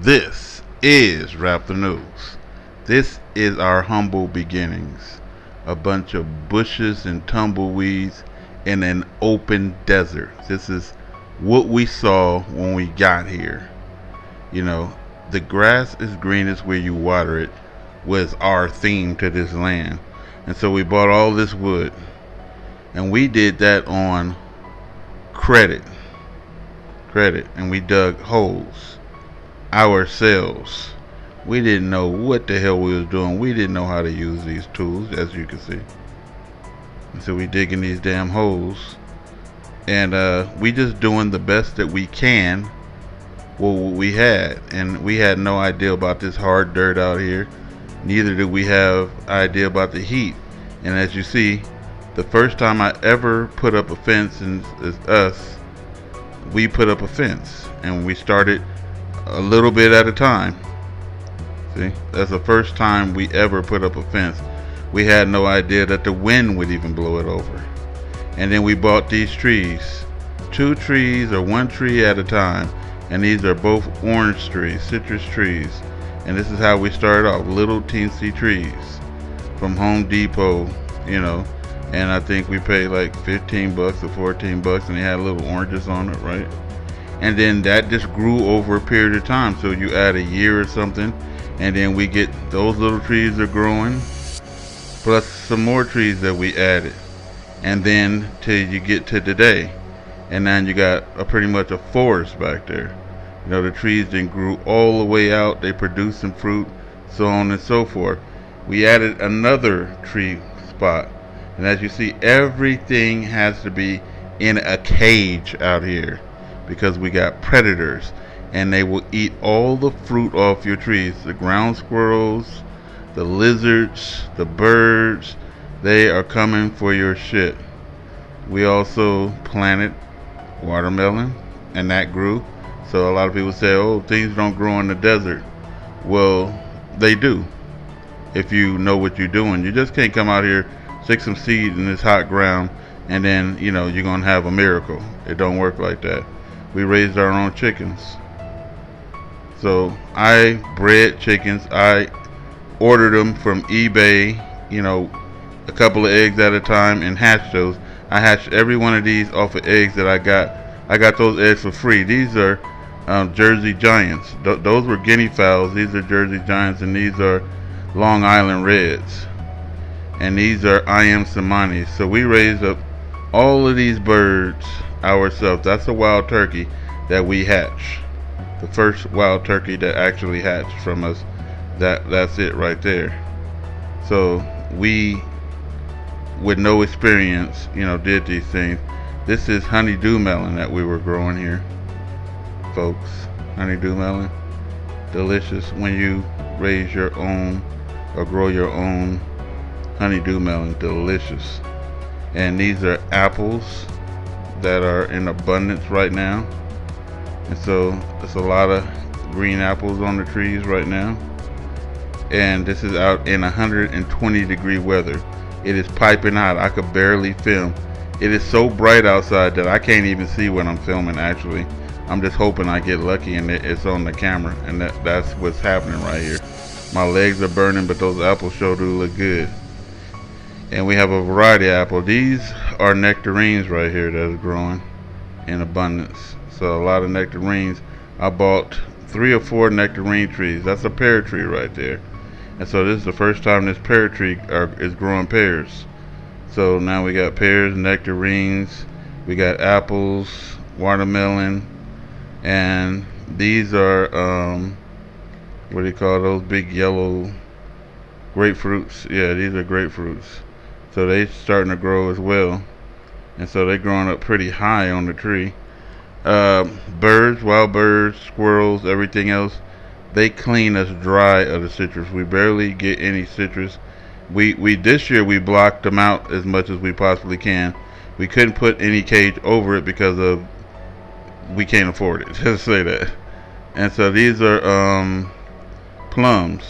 This is Rap the News. This is our humble beginnings. A bunch of bushes and tumbleweeds in an open desert. This is what we saw when we got here. You know, the grass is greenest where you water it was our theme to this land. And so we bought all this wood. And we did that on credit. And we dug holes ourselves. We didn't know what the hell we was doing. We didn't know how to use these tools, as you can see. And so we digging these damn holes. And we just doing the best that we can what we had. And we had no idea about this hard dirt out here. Neither did we have idea about the heat. And as you see, the first time I ever put up a fence, and it's us, we put up a fence. And we started a little bit at a time. See, that's the first time we ever put up a fence. We had no idea that the wind would even blow it over. And then we bought these trees, 2 trees or 1 tree at a time. And these are both orange trees, citrus trees. And this is how we started off, little teensy trees from Home Depot, you know. And I think we paid like $15 or $14, and they had little oranges on it, right? And then that just grew over a period of time. So you add a year or something, and then we get those little trees are growing, plus some more trees that we added. And then till you get to today. And now you got pretty much a forest back there. You know, the trees then grew all the way out. They produced some fruit, so on and so forth. We added another tree spot. And as you see, everything has to be in a cage out here because we got predators. And they will eat all the fruit off your trees. The ground squirrels, the lizards, the birds, they are coming for your shit. We also planted watermelon, and that grew. So a lot of people say, oh, things don't grow in the desert. Well, they do if you know what you're doing. You just can't come out here, stick some seed in this hot ground, and then, you know, you're going to have a miracle. It don't work like that. We raised our own chickens. So I bred chickens. I ordered them from eBay, you know, a couple of eggs at a time, and hatched those. I hatched every one of these off of eggs that I got. I got those eggs for free. These are Jersey Giants. Those were guinea fowls. These are Jersey Giants, and these are Long Island Reds. And these are I Am Samanis. So we raised up all of these birds ourselves. That's a wild turkey that we hatched. The first wild turkey that actually hatched from us. That's it right there. So we, with no experience, you know, did these things. This is honeydew melon that we were growing here, folks. Honeydew melon, delicious when you raise your own or grow your own honeydew melon, delicious. And these are apples that are in abundance right now. And so there's a lot of green apples on the trees right now. And this is out in 120-degree weather. It is piping hot. I could barely film. It is so bright outside that I can't even see what I'm filming actually. I'm just hoping I get lucky and it's on the camera, and that's what's happening right here. My legs are burning, but those apples sure do look good. And we have a variety of apples. These are nectarines right here that is growing in abundance. So a lot of nectarines. I bought 3 or 4 nectarine trees. That's a pear tree right there. And so this is the first time this pear tree is growing pears. So now we got pears, nectarines, we got apples, watermelon, and these are, what do you call those big yellow grapefruits? Yeah, these are grapefruits. So they starting to grow as well. And so they're growing up pretty high on the tree. Birds, wild birds, squirrels, everything else, they clean us dry of the citrus. We barely get any citrus. We this year we blocked them out as much as we possibly can. We couldn't put any cage over it because of we can't afford it. Just say that. And so these are plums,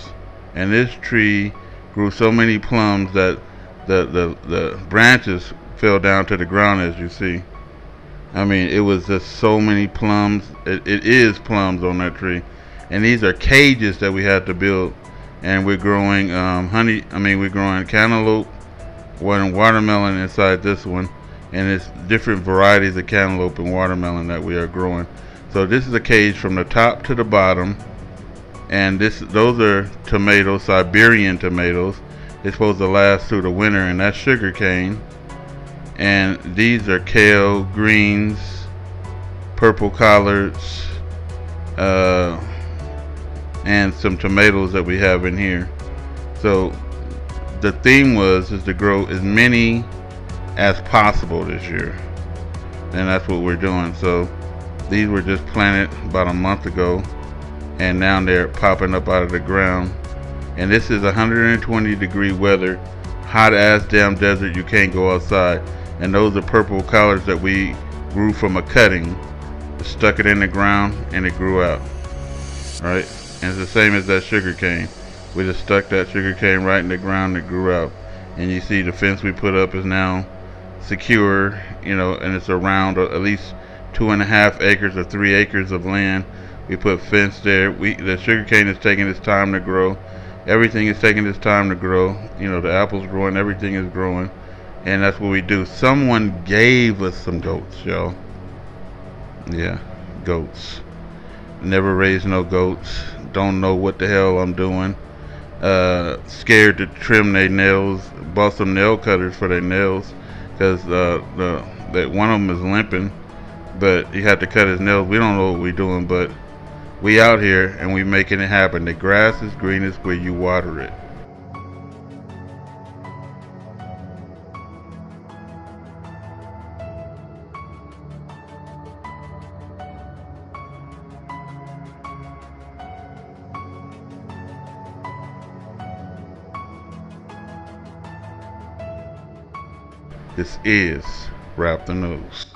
and this tree grew so many plums that the branches fell down to the ground, as you see. I mean, it was just so many plums. It is plums on that tree. And these are cages that we had to build. And we're growing we're growing cantaloupe, one watermelon inside this one, and it's different varieties of cantaloupe and watermelon that we are growing. So this is a cage from the top to the bottom, and those are tomatoes, Siberian tomatoes. It's supposed to last through the winter, and that's sugar cane. And these are kale, greens, purple collards, and some tomatoes that we have in here. So the theme is to grow as many as possible this year, and that's what we're doing. So these were just planted about a month ago, and now they're popping up out of the ground. And this is 120-degree weather, hot ass damn desert. You can't go outside. And those are purple collards that we grew from a cutting, stuck it in the ground, and it grew out. All right, and it's the same as that sugar cane. We just stuck that sugar cane right in the ground, and it grew out. And you see the fence we put up is now secure, and it's around at least 2.5 acres or 3 acres of land. We put fence there. The sugar cane is taking its time to grow. Everything is taking its time to grow. The apple's growing, everything is growing, and that's what we do. Someone gave us some goats, y'all. Yeah, goats. Never raised no goats. Don't know what the hell I'm doing. Scared to trim their nails. Bought some nail cutters for their nails, because that one of them is limping, but he had to cut his nails. We don't know what we're doing, but we out here and we making it happen. The grass is greenest where you water it. This is Wrap the News.